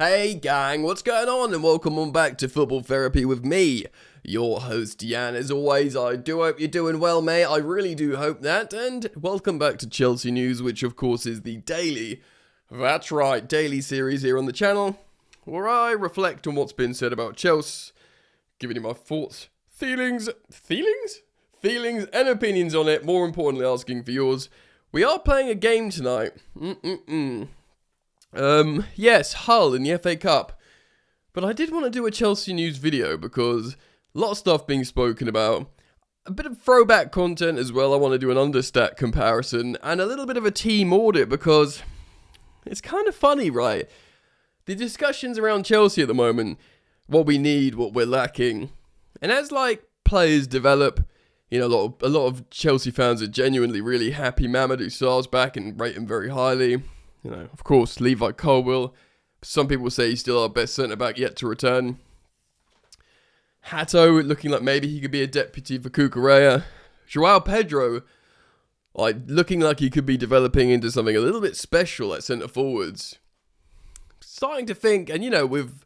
Hey gang, what's going on? And welcome on back to Football Therapy with me, your host Jan. As always, I do hope you're doing well, mate. I really do hope that. And welcome back to Chelsea News, which of course is the daily, that's right, daily series here on the channel, where I reflect on what's been said about Chelsea, giving you my thoughts, feelings and opinions on it. More importantly, asking for yours. We are playing a game tonight. Yes, Hull in the FA Cup. But I did want to do a Chelsea News video because a lot of stuff being spoken about. A bit of throwback content as well. I want to do an Understat comparison and a little bit of a team audit because it's kind of funny, right? The discussions around Chelsea at the moment, what we need, what we're lacking. And as players develop, you know, a lot of Chelsea fans are genuinely really happy Mamadou Sarr's back and rate him very highly. You know, of course, Levi Colwill. Some people say he's still our best centre-back yet to return. Hato looking like maybe he could be a deputy for Cucurella. João Pedro, looking like he could be developing into something a little bit special at centre-forwards. Starting to think, and you know, with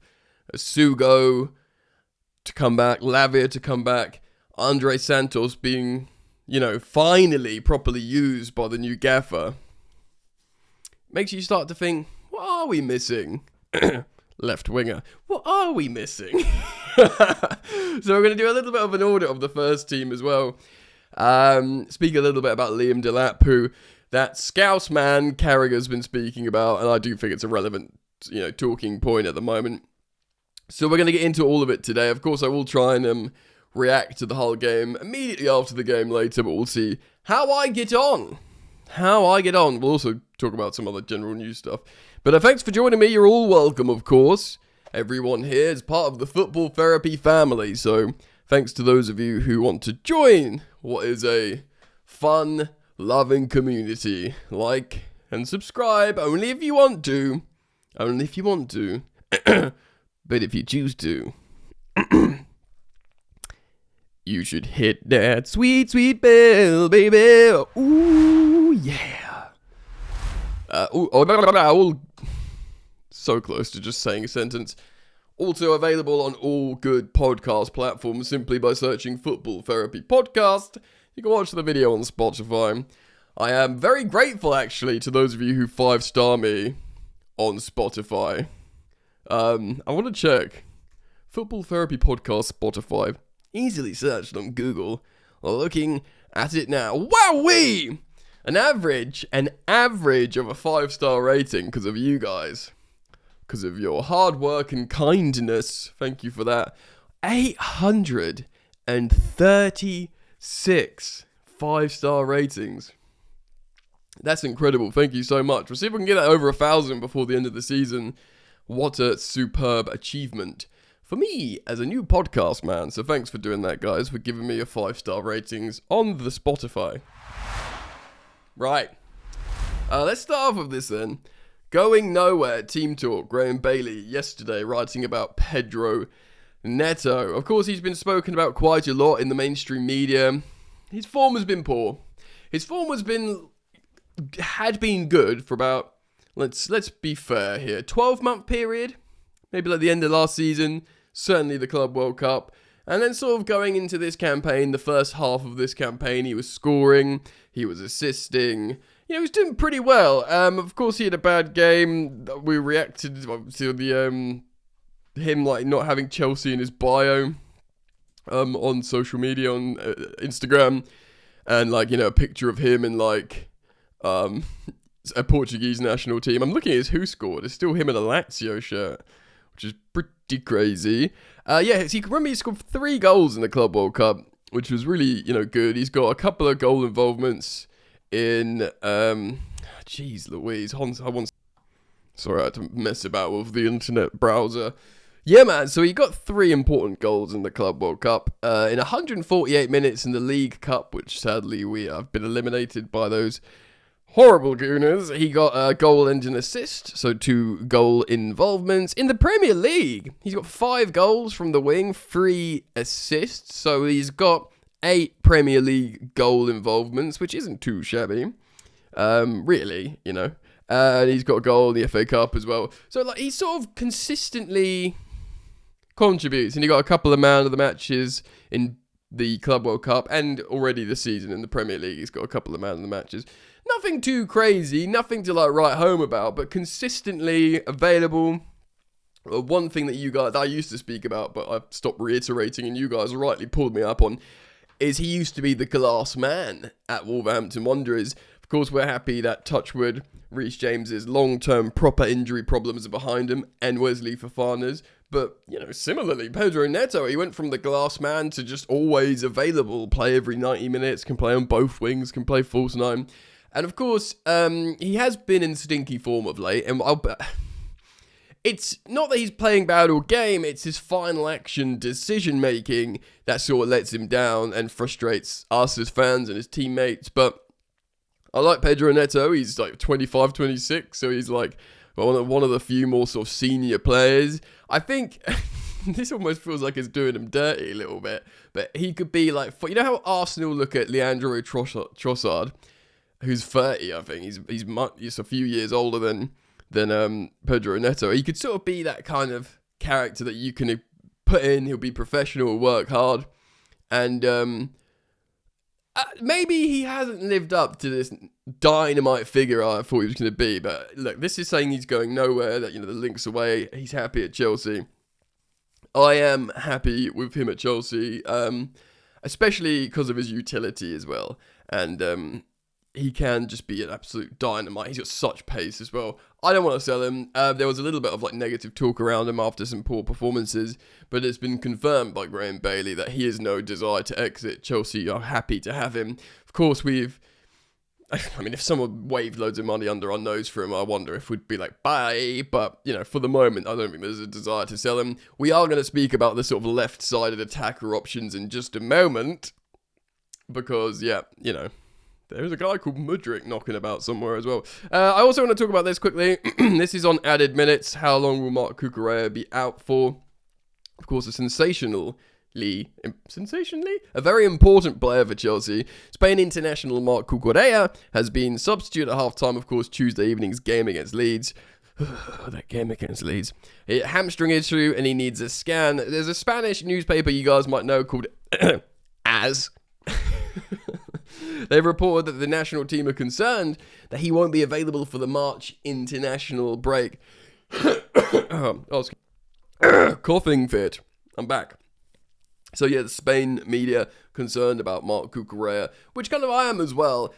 Sugo to come back, Lavia to come back, Andre Santos being, you know, finally properly used by the new gaffer. Makes you start to think, what are we missing? Left winger. What are we missing? So we're going to do a little bit of an audit of the first team as well. Speak a little bit about Liam Delap, who that Scouse man Carragher's been speaking about, and I do think it's a relevant, you know, talking point at the moment. So we're going to get into all of it today. Of course, I will try and react to the whole game immediately after the game later, but we'll see how I get on. We'll also talk about some other general news stuff. But thanks for joining me. You're all welcome, of course. Everyone here is part of the Football Therapy family. So thanks to those of you who want to join what is a fun, loving community. Like and subscribe only if you want to. Only if you want to. But if you choose to, you should hit that sweet, sweet bell, baby. Ooh, yeah. So close to just saying a sentence. Also available on all good podcast platforms simply by searching Football Therapy Podcast. You can watch the video on Spotify. I am very grateful, actually, to those of you who 5-star me on Spotify. I want to check. Football Therapy Podcast Spotify. Easily searched on Google. Looking at it now. Wowee! An average of a 5-star rating because of you guys. Because of your hard work and kindness. Thank you for that. 836 5-star ratings. That's incredible. Thank you so much. We'll see if we can get that over 1,000 before the end of the season. What a superb achievement for me as a new podcast man. So thanks for doing that, guys, for giving me a 5-star ratings on the Spotify. Right. Let's start off with this then. Going nowhere, team talk. Graham Bailey yesterday writing about Pedro Neto. Of course, he's been spoken about quite a lot in the mainstream media. His form has been poor. His form had been good for about, let's be fair here, 12-month period. Maybe like the end of last season. Certainly the Club World Cup. And then sort of going into this campaign, the first half of this campaign, he was scoring, he was assisting, you know, he was doing pretty well. Of course, he had a bad game. We reacted to the him not having Chelsea in his bio on social media, on Instagram, and a picture of him in a Portuguese national team. I'm looking at his who scored. It's still him in a Lazio shirt, which is pretty crazy. He scored 3 goals in the Club World Cup, which was really, good. He's got a couple of goal involvements in, sorry, I had to mess about with the internet browser. Yeah, man, so he got 3 important goals in the Club World Cup, in 148 minutes in the League Cup, which sadly we have been eliminated by those horrible Gooners. He got a goal and an assist, so 2 goal involvements. In the Premier League, he's got 5 goals from the wing, 3 assists, so he's got 8 Premier League goal involvements, which isn't too shabby, really, And he's got a goal in the FA Cup as well. So like he sort of consistently contributes. And he got a couple of man of the matches in the Club World Cup and already this season in the Premier League. He's got a couple of man of the matches. Nothing too crazy, nothing to like write home about, but consistently available. One thing that you guys, I used to speak about, but I've stopped reiterating and you guys rightly pulled me up on, is he used to be the glass man at Wolverhampton Wanderers. Of course, we're happy that touchwood, Reece James's long-term proper injury problems are behind him, and Wesley Fofana's. But, you know, similarly, Pedro Neto, he went from the glass man to just always available, play every 90 minutes, can play on both wings, can play false nine. And of course, he has been in stinky form of late, and it's not that he's playing bad all game, it's his final action decision-making that sort of lets him down and frustrates us as fans and his teammates. But I like Pedro Neto. He's like 25, 26, so he's like one of the few more sort of senior players. I think this almost feels like it's doing him dirty a little bit, but he could be like, you know how Arsenal look at Leandro Trossard, who's 30, I think. He's a few years older than Pedro Neto. He could sort of be that kind of character that you can put in. He'll be professional, work hard, and maybe he hasn't lived up to this dynamite figure I thought he was going to be. But look, this is saying he's going nowhere, that, you know, the link's away. He's happy at Chelsea. I am happy with him at Chelsea, especially because of his utility as well. And he can just be an absolute dynamite. He's got such pace as well. I don't want to sell him. There was a little bit of like negative talk around him after some poor performances, but it's been confirmed by Graham Bailey that he has no desire to exit. Chelsea are happy to have him. Of course, if someone waved loads of money under our nose for him, I wonder if we'd be like, bye. But, you know, for the moment, I don't think there's a desire to sell him. We are going to speak about the sort of left-sided attacker options in just a moment, because, yeah, you know, there's a guy called Mudryk knocking about somewhere as well. I also want to talk about this quickly. This is on added minutes. How long will Marc Cucurella be out for? Of course, a very important player for Chelsea. Spain international Marc Cucurella has been substituted at half-time, of course, Tuesday evening's game against Leeds. That game against Leeds. Hamstring issue, and he needs a scan. There's a Spanish newspaper you guys might know called AS. They've reported that the national team are concerned that he won't be available for the March international break. Coughing fit. I'm back. So yeah, the Spain media concerned about Marc Cucurella, which kind of I am as well.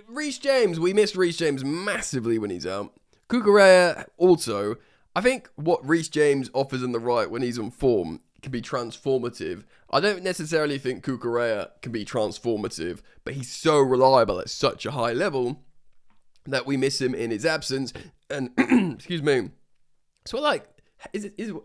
Reece James, we missed Reece James massively when he's out. Cucurella also, I think what Reece James offers in the right when he's on form can be transformative. I don't necessarily think Cucurella can be transformative, but he's so reliable at such a high level that we miss him in his absence. And excuse me. So like, are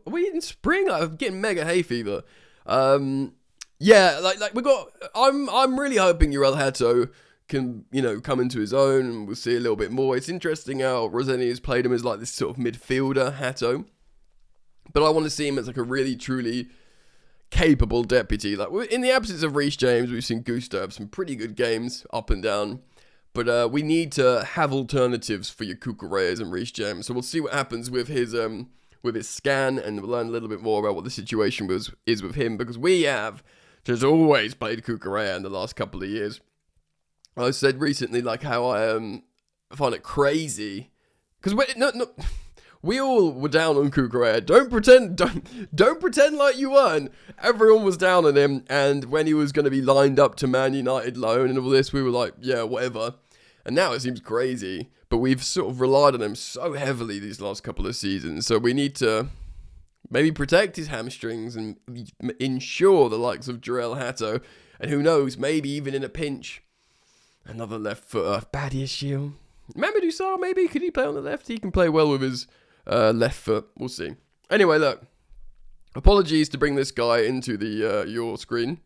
we in spring? I'm getting mega hay fever. Yeah, like we got. I'm really hoping Uriel Hato can, you know, come into his own, and we'll see a little bit more. It's interesting how Rosenior has played him as like this sort of midfielder, Hato. But I want to see him as like a really, truly capable deputy. Like in the absence of Reece James, we've seen Gusto have some pretty good games up and down. But we need to have alternatives for your Cucurellas and Reece James. So we'll see what happens with his scan, and we'll learn a little bit more about what the situation is with him, because we have just always played Cucurella in the last couple of years. I said recently like how I find it crazy because we all were down on Cucurella. Don't pretend like you weren't. Everyone was down on him, and when he was going to be lined up to Man United loan and all this, we were like, yeah, whatever. And now it seems crazy, but we've sort of relied on him so heavily these last couple of seasons. So we need to maybe protect his hamstrings and ensure the likes of João Hato, and who knows, maybe even in a pinch, another left footer. Bad issue. Mamadou Sarr, maybe could he play on the left? He can play well with his left foot. We'll see. Anyway, look. Apologies to bring this guy into the your screen.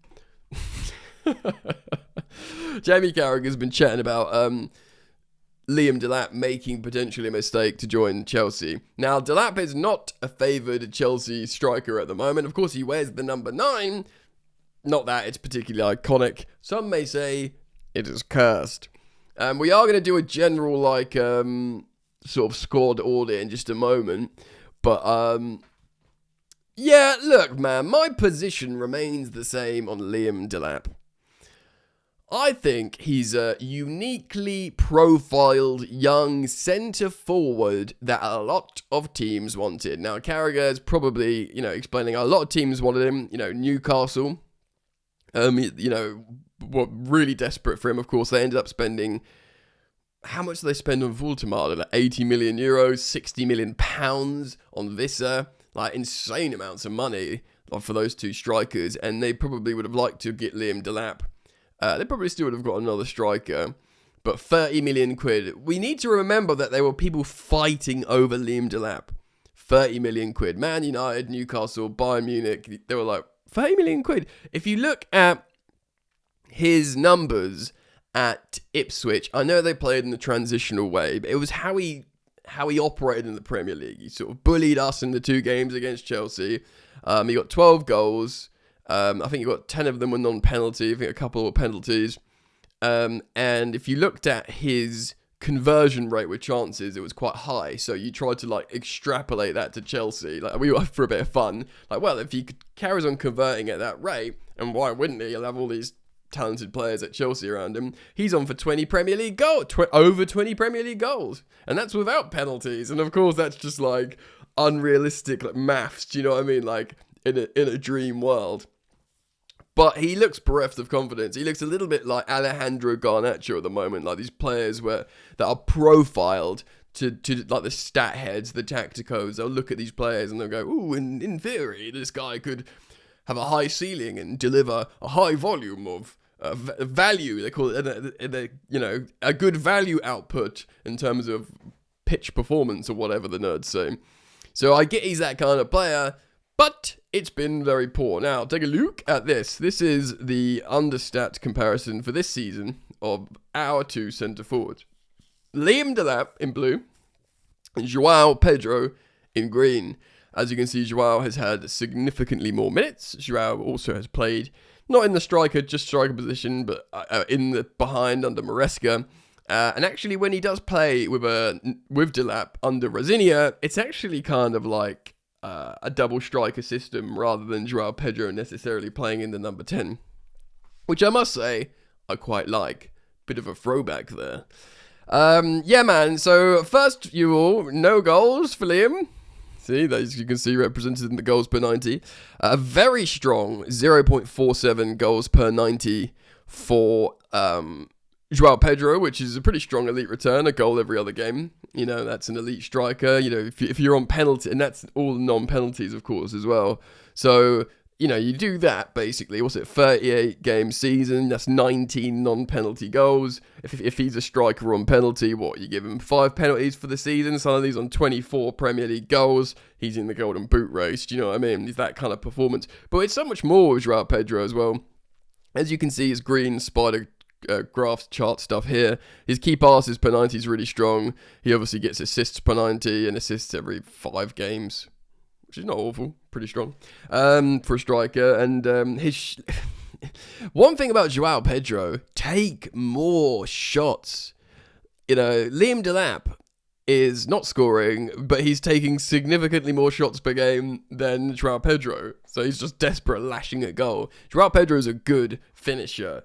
Jamie Carragher has been chatting about Liam Delap making potentially a mistake to join Chelsea. Now, Delap is not a favoured Chelsea striker at the moment. Of course, he wears the number 9. Not that it's particularly iconic. Some may say it is cursed. We are going to do a general, like, sort of squad audit in just a moment. But, yeah, look, man, my position remains the same on Liam Delap. I think he's a uniquely profiled young centre-forward that a lot of teams wanted. Now, Carragher is probably, explaining a lot of teams wanted him. Newcastle, were really desperate for him. Of course, they ended up spending... How much did they spend on Voldemar? Like 80 million euros, 60 million pounds on Visser. Like, insane amounts of money for those two strikers. And they probably would have liked to get Liam Delap. They probably still would have got another striker. But 30 million quid. We need to remember that there were people fighting over Liam Delap. 30 million quid. Man United, Newcastle, Bayern Munich. They were like, 30 million quid. If you look at his numbers at Ipswich, I know they played in the transitional way, but it was how he operated in the Premier League. He sort of bullied us in the 2 games against Chelsea. He got 12 goals. I think he got 10 of them were non-penalty. I think a couple were penalties. And if you looked at his conversion rate with chances, it was quite high. So you tried to like extrapolate that to Chelsea. Like, we were for a bit of fun. Like, well, if he carries on converting at that rate, and why wouldn't he? He'll have all these talented players at Chelsea around him. He's on for 20 Premier League goals, over 20 Premier League goals, and that's without penalties. And of course, that's just like unrealistic, like maths. Do you know what I mean? Like in a dream world. But he looks bereft of confidence. He looks a little bit like Alejandro Garnacho at the moment, like these players that are profiled to like the stat heads, the tacticos. They'll look at these players and they'll go, "Ooh, in theory, this guy could have a high ceiling and deliver a high volume of value." They call it, a good value output in terms of pitch performance or whatever the nerds say. So I get he's that kind of player, but it's been very poor. Now, take a look at this. This is the Understat comparison for this season of our 2 centre forwards. Liam Delap in blue and João Pedro in green. As you can see, João has had significantly more minutes. João also has played, not in the striker position, but in the behind under Maresca. And actually, when he does play with Delap under Rosenior, it's actually kind of like a double striker system rather than João Pedro necessarily playing in the number 10. Which I must say, I quite like. Bit of a throwback there. Yeah, man. So, first, no goals for Liam. See, as you can see, represented in the goals per 90. A very strong 0.47 goals per 90 for João Pedro, which is a pretty strong elite return, a goal every other game. That's an elite striker. If you're on penalty, and that's all non-penalties, of course, as well. So, you do that, basically. What's it, 38-game season? That's 19 non-penalty goals. If he's a striker on penalty, you give him 5 penalties for the season? Some of these on 24 Premier League goals. He's in the Golden Boot race. Do you know what I mean? It's that kind of performance. But it's so much more with João Pedro as well. As you can see, his green spider graphs chart stuff here. His key passes per 90 is really strong. He obviously gets assists per 90 and assists every 5 games. Which is not awful, pretty strong for a striker. And his one thing about João Pedro, take more shots. Liam Delap is not scoring, but he's taking significantly more shots per game than João Pedro. So he's just desperate lashing at goal. João Pedro is a good finisher,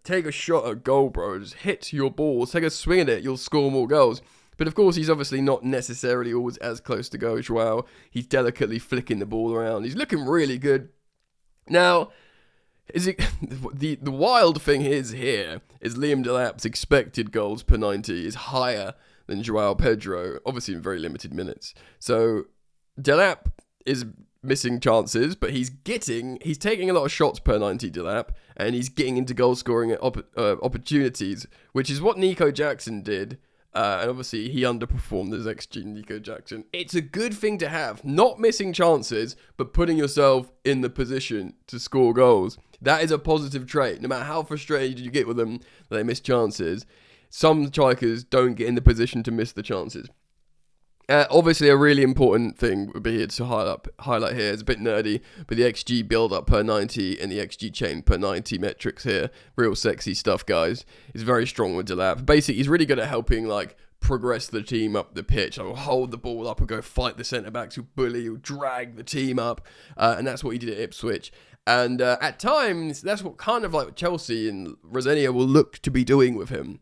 Take a shot at goal, bro. Just hit your balls. Take a swing at it. You'll score more goals. But of course, he's obviously not necessarily always as close to goal as João. He's delicately flicking the ball around. He's looking really good. Now, the wild thing is Liam Delap's expected goals per 90 is higher than João Pedro, obviously in very limited minutes. So Delap is missing chances, but he's taking a lot of shots per 90, Delap, and he's getting into goal scoring opportunities, which is what Nico Jackson did. And obviously, he underperformed as XG Nico Jackson. It's a good thing to have. Not missing chances, but putting yourself in the position to score goals. That is a positive trait. No matter how frustrated you get with them that they miss chances, some strikers don't get in the position to miss the chances. Obviously, a really important thing would be to highlight here. It's a bit nerdy, but the XG build-up per 90 and the XG chain per 90 metrics here. Real sexy stuff, guys. He's very strong with Delap. Basically, he's really good at helping, like, progress the team up the pitch. I'll hold the ball up and go fight the centre-backs who bully, who drag the team up. And that's what he did at Ipswich. And at times, that's what kind of like Chelsea and Rosenior will look to be doing with him.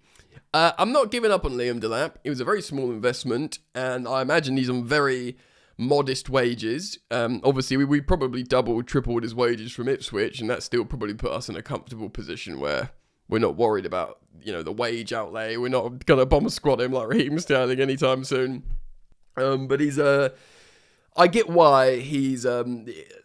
I'm not giving up on Liam Delap. It was a very small investment, and I imagine he's on very modest wages. Obviously, we probably doubled, tripled his wages from Ipswich, and that still probably put us in a comfortable position where we're not worried about, the wage outlay. We're not going to bomb squad him like Raheem Sterling anytime soon. But he's... I get why he's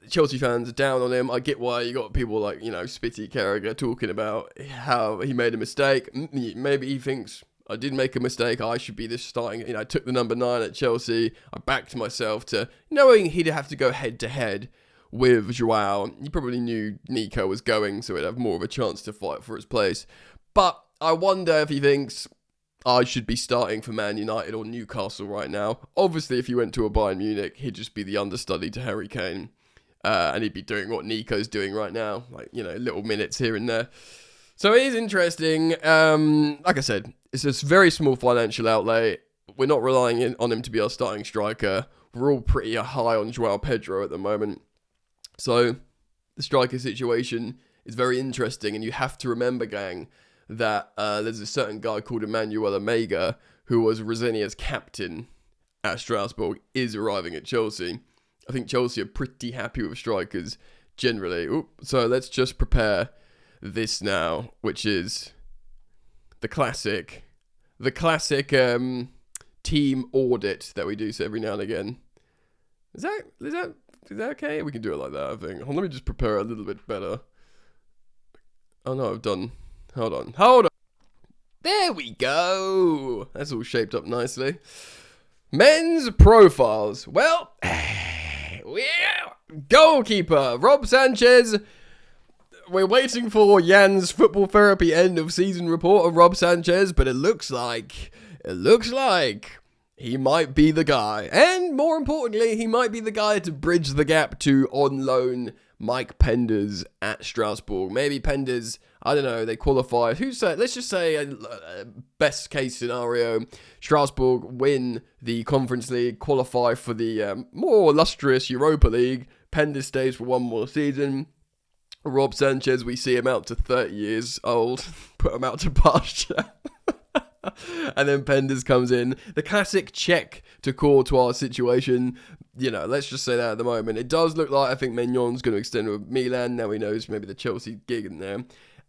Chelsea fans are down on him. I get why you got people like, Spitty Carragher talking about how he made a mistake. Maybe he thinks, I did make a mistake. I should be this starting. I took the number 9 at Chelsea. I backed myself to knowing he'd have to go head to head with João. He probably knew Nico was going, so he'd have more of a chance to fight for his place. But I wonder if he thinks, I should be starting for Man United or Newcastle right now. Obviously, if he went to a Bayern Munich, he'd just be the understudy to Harry Kane. And he'd be doing what Nico's doing right now. Like, little minutes here and there. So it is interesting. Like I said, it's a very small financial outlay. We're not relying on him to be our starting striker. We're all pretty high on João Pedro at the moment. So the striker situation is very interesting. And you have to remember, gang, that there's a certain guy called Emmanuel Omega, who was Rosenior's captain at Strasbourg, is arriving at Chelsea. I think Chelsea are pretty happy with strikers generally. So let's just prepare this now, which is the classic team audit that we do every now and again. Is that okay? We can do it like that, I think. Let me just prepare it a little bit better. Oh no, I've done... Hold on. There we go. That's all shaped up nicely. Men's profiles. Well, goalkeeper Rob Sanchez. We're waiting for Jan's football therapy end of season report of Rob Sanchez, but it looks like he might be the guy. And more importantly, he might be the guy to bridge the gap to on loan Mike Penders at Strasbourg. Maybe Penders, I don't know, they qualify. Let's just say a best case scenario, Strasbourg win the Conference League, qualify for the more illustrious Europa League. Penders stays for one more season. Rob Sanchez, we see him out to 30 years old, put him out to pasture. And then Penders comes in. The classic check to Courtois situation. Let's just say that at the moment. It does look like I think Magnon's going to extend with Milan. Now he knows maybe the Chelsea gig in there.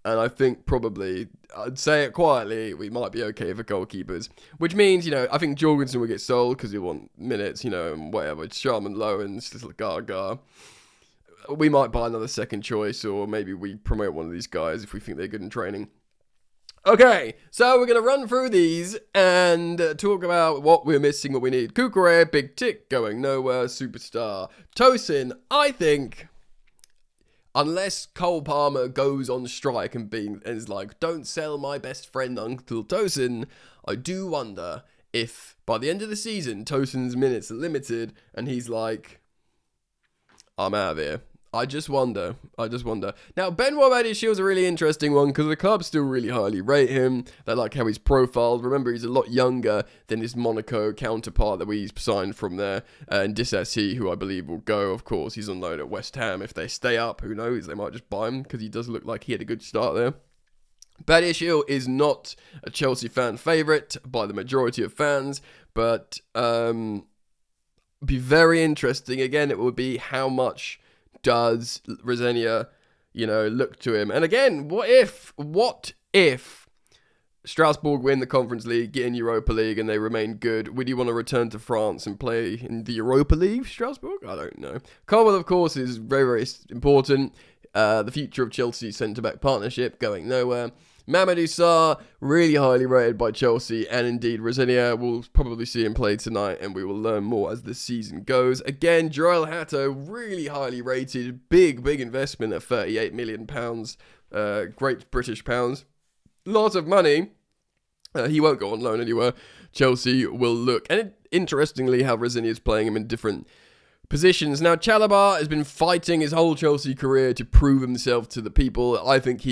And I think probably, I'd say it quietly, we might be okay for goalkeepers. Which means, I think Jorgensen will get sold because he'll want minutes, and whatever. Sharman Low and little Gaga. We might buy another second choice, or maybe we promote one of these guys if we think they're good in training. Okay, so we're going to run through these and talk about what we're missing, what we need. Cucurella, big tick, going nowhere, superstar. Tosin, I think, unless Cole Palmer goes on strike and is like, don't sell my best friend Uncle Tosin, I do wonder if by the end of the season, Tosin's minutes are limited and he's like, I'm out of here. I just wonder. Now, Benoit Badiashil's a really interesting one because the club still really highly rate him. They like how he's profiled. Remember, he's a lot younger than his Monaco counterpart that we signed from there. And Disassi, who I believe will go, of course. He's on loan at West Ham. If they stay up, who knows? They might just buy him because he does look like he had a good start there. Badiashil is not a Chelsea fan favourite by the majority of fans, but be very interesting. Again, it would be how much does Rosenior, look to him. And again, what if Strasbourg win the Conference League, get in Europa League, and they remain good? Would you want to return to France and play in the Europa League, Strasbourg? I don't know. Colwell, of course, is very, very important. The future of Chelsea's centre-back partnership going nowhere. Mamadou Sarr, really highly rated by Chelsea, and indeed Rosenior. We'll probably see him play tonight, and we will learn more as the season goes. Again, Joel Hatto, really highly rated, big investment at £38 million, great British pounds. Lots of money. He won't go on loan anywhere. Chelsea will look, and interestingly how Rosenior is playing him in different positions. Now, Chalobah has been fighting his whole Chelsea career to prove himself to the people. I think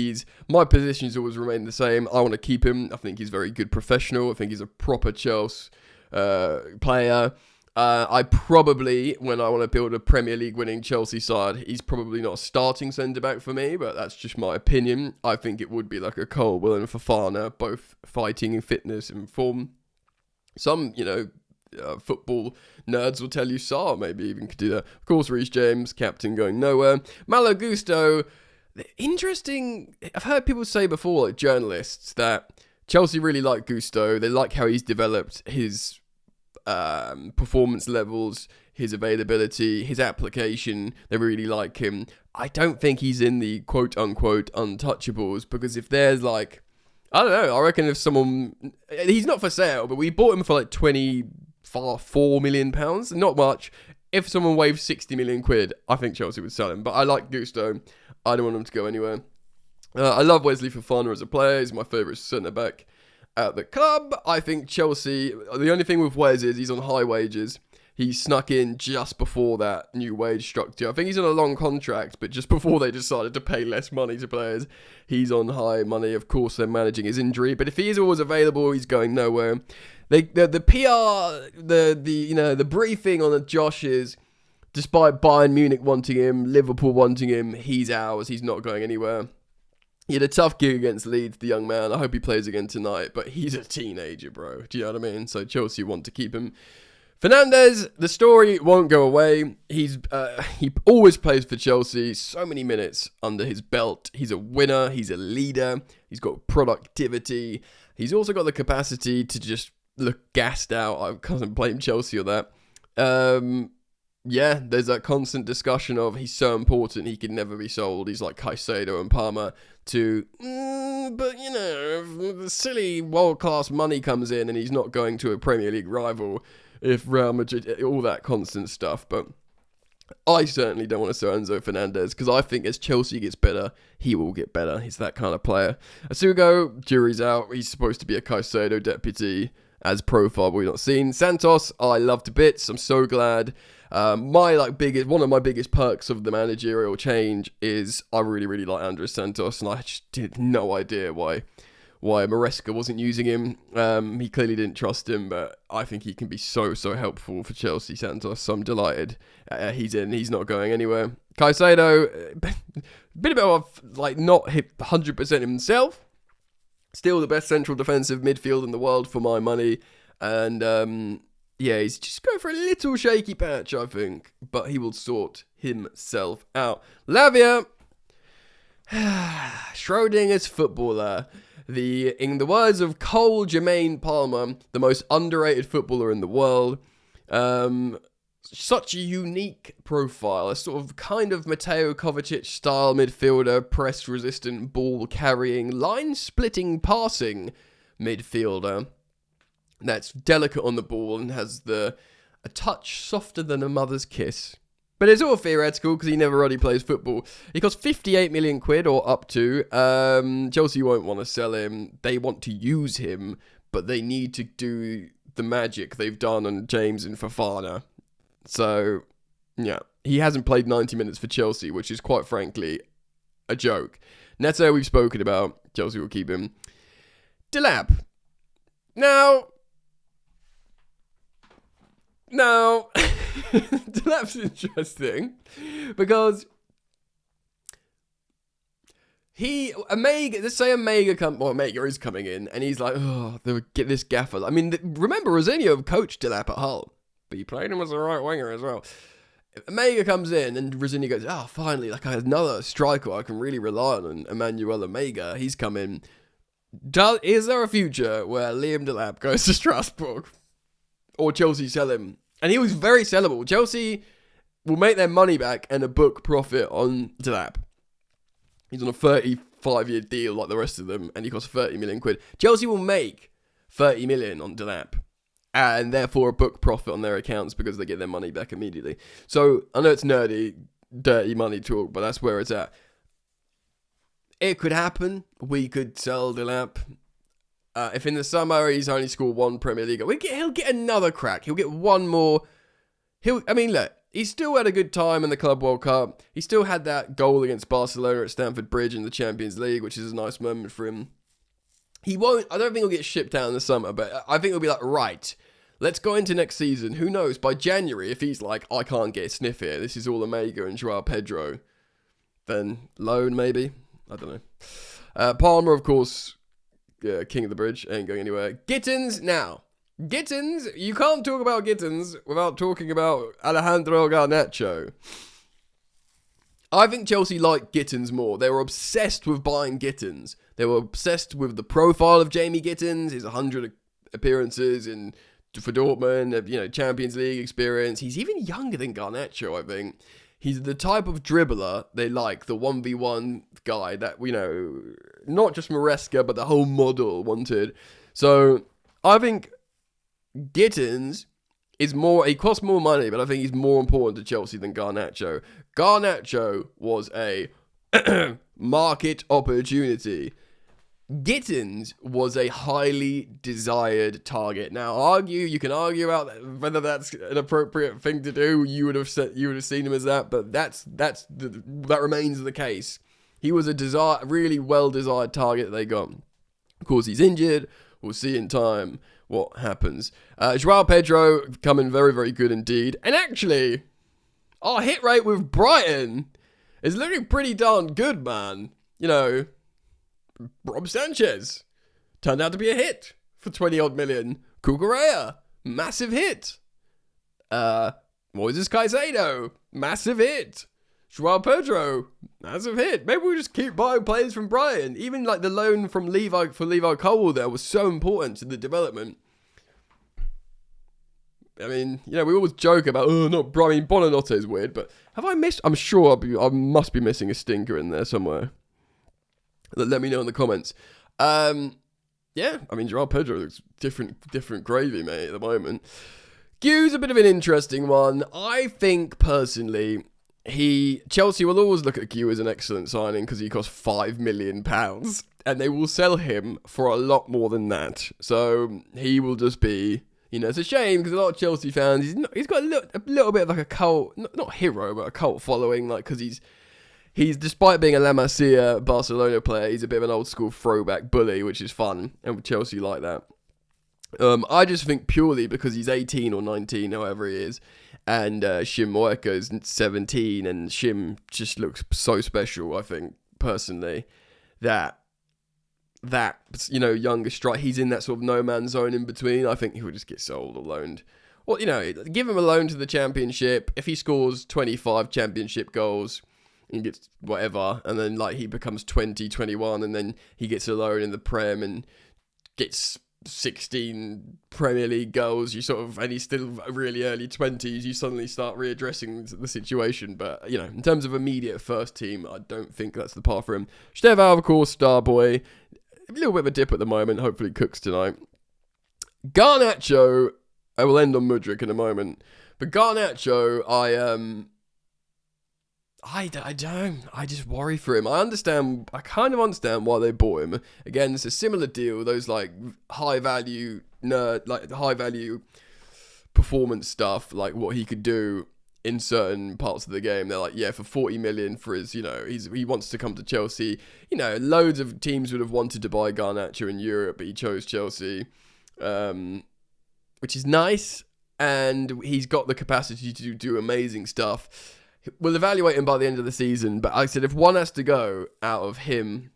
my positions always remain the same. I want to keep him. I think he's a very good professional. I think he's a proper Chelsea player. I probably, when I want to build a Premier League winning Chelsea side, he's probably not a starting centre-back for me, but that's just my opinion. I think it would be like a Colwill and Fofana, both fighting in fitness and form. Some, football nerds will tell you Sarr maybe even could do that. Of course, Reece James, captain, going nowhere. Malo Gusto, interesting. I've heard people say before, like journalists, that Chelsea really like Gusto. They like how he's developed his performance levels, his availability, his application. They really like him. I don't think he's in the quote-unquote untouchables, because if there's like, I don't know, I reckon if someone, he's not for sale, but we bought him for like £4 million, not much. If someone waved 60 million quid, I think Chelsea would sell him, but I like Gusto. I don't want him to go anywhere. I love Wesley Fofana as a player. He's my favourite centre-back at the club. I think Chelsea, the only thing with Wes is he's on high wages. He snuck in just before that new wage structure. I think he's on a long contract, but just before they decided to pay less money to players, he's on high money. Of course, they're managing his injury, but if he is always available, he's going nowhere. The PR, the briefing on the Josh is, despite Bayern Munich wanting him, Liverpool wanting him, he's ours. He's not going anywhere. He had a tough gig against Leeds, the young man. I hope he plays again tonight, but he's a teenager, bro. Do you know what I mean? So Chelsea want to keep him. Fernandes, the story won't go away. He always plays for Chelsea. So many minutes under his belt. He's a winner. He's a leader. He's got productivity. He's also got the capacity to just look gassed out. I can't blame Chelsea on that. There's that constant discussion of he's so important he can never be sold. He's like Caicedo and Palmer to, but if the silly world-class money comes in and he's not going to a Premier League rival, if Real Madrid, all that constant stuff. But I certainly don't want to sell Enzo Fernandez, because I think as Chelsea gets better, he will get better. He's that kind of player. As-Hugo, jury's out. He's supposed to be a Caicedo deputy as profile, but we've not seen. Santos, I love to bits. I'm so glad. One of my biggest perks of the managerial change is I really, really like Andres Santos, and I just had no idea why Maresca wasn't using him. He clearly didn't trust him, but I think he can be so helpful for Chelsea, Santos. So I'm delighted he's in. He's not going anywhere. Caicedo, bit of not hit 100% himself. Still the best central defensive midfield in the world for my money. And he's just going for a little shaky patch, I think. But he will sort himself out. Lavia, Schrodinger's footballer. In the words of Cole Jermaine Palmer, the most underrated footballer in the world. Such a unique profile, a sort of kind of Mateo Kovacic style midfielder, press resistant, ball carrying, line splitting, passing midfielder that's delicate on the ball and has a touch softer than a mother's kiss. But it's all theoretical because he never really plays football. He costs 58 million quid or up to. Chelsea won't want to sell him. They want to use him, but they need to do the magic they've done on James and Fofana. So, yeah, he hasn't played 90 minutes for Chelsea, which is quite frankly a joke. Neto, we've spoken about. Chelsea will keep him. Delap. Now, Delap's interesting because Omega is coming in and he's like, oh, they'll get this gaffer. I mean, remember, Rosenior coached Delap at Hull, but he played him as a right winger as well. Omega comes in and Rosenior goes, finally, I had another striker I can really rely on Emmanuel Omega. He's come in. Is there a future where Liam Delap goes to Strasbourg? Or Chelsea sell him? And he was very sellable. Chelsea will make their money back and a book profit on Delap. He's on a 35-year deal like the rest of them, and he costs 30 million quid. Chelsea will make 30 million on Delap, and therefore a book profit on their accounts because they get their money back immediately. So, I know it's nerdy, dirty money talk, but that's where it's at. It could happen. We could sell Delap. If in the summer he's only scored 1 Premier League, he'll get another crack. He'll get one more. Look, he's still had a good time in the Club World Cup. He still had that goal against Barcelona at Stamford Bridge in the Champions League, which is a nice moment for him. I don't think he'll get shipped out in the summer, but I think he'll be like, right, let's go into next season. Who knows, by January, if he's like, I can't get a sniff here, this is all Omega and João Pedro, then loan maybe? I don't know. Palmer, of course, king of the bridge, ain't going anywhere. Gittens, now. Gittens, you can't talk about Gittens without talking about Alejandro Garnacho. I think Chelsea liked Gittens more. They were obsessed with buying Gittens. They were obsessed with the profile of Jamie Gittens, his 100 appearances for Dortmund, Champions League experience. He's even younger than Garnacho, I think. He's the type of dribbler they like, the 1v1 guy that, not just Maresca, but the whole model wanted. So, I think Gittens he costs more money, but I think he's more important to Chelsea than Garnacho. Garnacho was a market opportunity. Gittens was a highly desired target. Now, you can argue about whether that's an appropriate thing to do. You would have seen him as that, but that remains the case. He was a really well desired target that they got. Of course, he's injured. We'll see in time what happens. João Pedro coming very, very good indeed. And actually, our hit rate with Brighton is looking pretty darn good, man. Rob Sanchez turned out to be a hit for 20 odd million. Cucurella, massive hit. Moises Caicedo, massive hit. João Pedro, massive hit. Maybe we'll just keep buying players from Brighton. Even like the loan from Levi Cole there was so important to the development. I mean, we always joke about, Bonanotte is weird, but have I missed? I'm sure I must be missing a stinker in there somewhere. Let me know in the comments. João Pedro looks different gravy, mate, at the moment. Gu's a bit of an interesting one. I think, personally, Chelsea will always look at Gu as an excellent signing because he costs £5 million, and they will sell him for a lot more than that. So he will just be, it's a shame because a lot of Chelsea fans, he's got a little bit of like a cult, not hero, but a cult following, like because he's despite being a La Masia Barcelona player, he's a bit of an old school throwback bully, which is fun, and Chelsea like that. I just think purely because he's 18 or 19, however he is, and Shim Moeka is 17, and Shim just looks so special, I think, personally, that younger strike, he's in that sort of no man's zone in between. I think he would just get sold or loaned. Well, give him a loan to the Championship. If he scores 25 Championship goals, he gets whatever, and then he becomes 20, 21, and then he gets a loan in the Prem and gets 16 Premier League goals. And he's still really early 20s. You suddenly start readdressing the situation. But in terms of immediate first team, I don't think that's the path for him. Stevao, of course, star boy, a little bit of a dip at the moment. Hopefully cooks tonight. Garnacho, I will end on Mudryk in a moment, but Garnacho, I just worry for him. I kind of understand why they bought him. Again, it's a similar deal. Those high value performance stuff, like what he could do in certain parts of the game. They're like, yeah, for 40 million for his, he wants to come to Chelsea. Loads of teams would have wanted to buy Garnacho in Europe, but he chose Chelsea, which is nice. And he's got the capacity to do amazing stuff. We'll evaluate him by the end of the season, but like I said, if one has to go out of him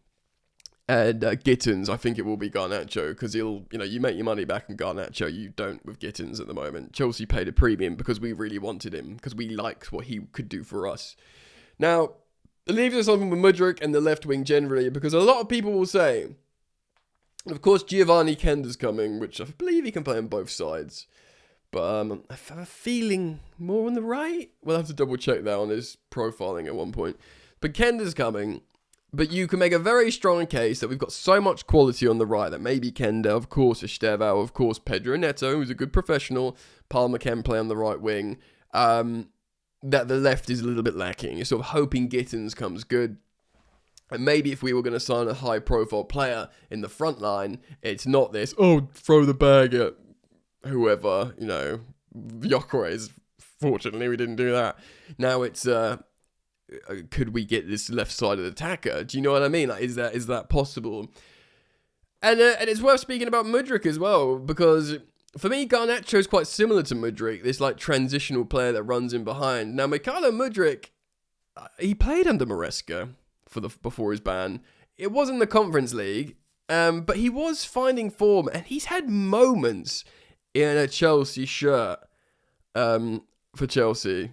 and Gittens, I think it will be Garnacho, because you make your money back on Garnacho, you don't with Gittens at the moment. Chelsea paid a premium because we really wanted him, because we liked what he could do for us. Now, it leaves us on with Mudryk and the left wing generally, because a lot of people will say, of course, Giovanni Kender's coming, which I believe he can play on both sides. But I have a feeling more on the right. We'll have to double check that on his profiling at one point. But Kender's coming. But you can make a very strong case that we've got so much quality on the right that maybe Kender, of course, Estevao, of course, Pedro Neto, who's a good professional. Palmer can play on the right wing. That the left is a little bit lacking. You're sort of hoping Gittens comes good. And maybe if we were going to sign a high-profile player in the front line, it's not this, oh, throw the bag at whoever, you know, Gyökeres. Fortunately, we didn't do that. Now it's, could we get this left-sided attacker? Do you know what I mean? Like, is that possible? And it's worth speaking about Mudryk as well, because for me, Garnacho is quite similar to Mudryk, this like transitional player that runs in behind. Now, Mykhailo Mudryk, he played under Maresca before his ban. It was in the Conference League, but he was finding form, and he's had moments in a Chelsea shirt for Chelsea.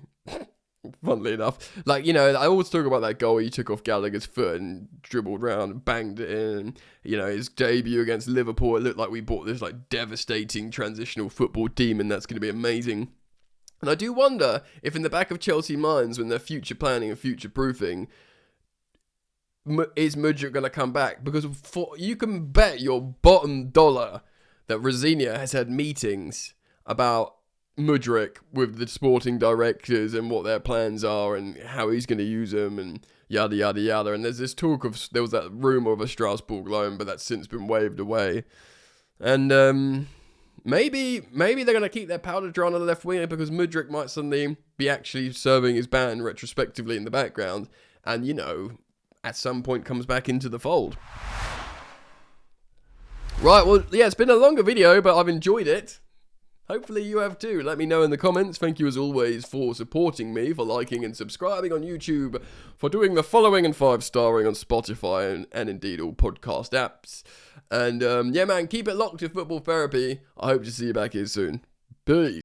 Funnily enough, like, you know, I always talk about that goal he took off Gallagher's foot and dribbled round and banged it in. You know, his debut against Liverpool, it looked like we bought this like devastating transitional football team, and that's going to be amazing. And I do wonder if in the back of Chelsea minds, when they're future planning and future proofing, is Mudryk going to come back? Because you can bet your bottom dollar that Rosenior has had meetings about Mudryk with the sporting directors and what their plans are and how he's going to use them and yada yada yada. And there's this talk of, there was that rumour of a Strasbourg loan, but that's since been waved away. And maybe they're going to keep their powder dry on the left winger, because Mudryk might suddenly be actually serving his ban retrospectively in the background, and, you know, at some point comes back into the fold. Right, well, yeah, it's been a longer video, but I've enjoyed it. Hopefully you have too. Let me know in the comments. Thank you as always for supporting me, for liking and subscribing on YouTube, for doing the following and 5-starring on Spotify and indeed all podcast apps. And yeah, man, keep it locked to Football Therapy. I hope to see you back here soon. Peace.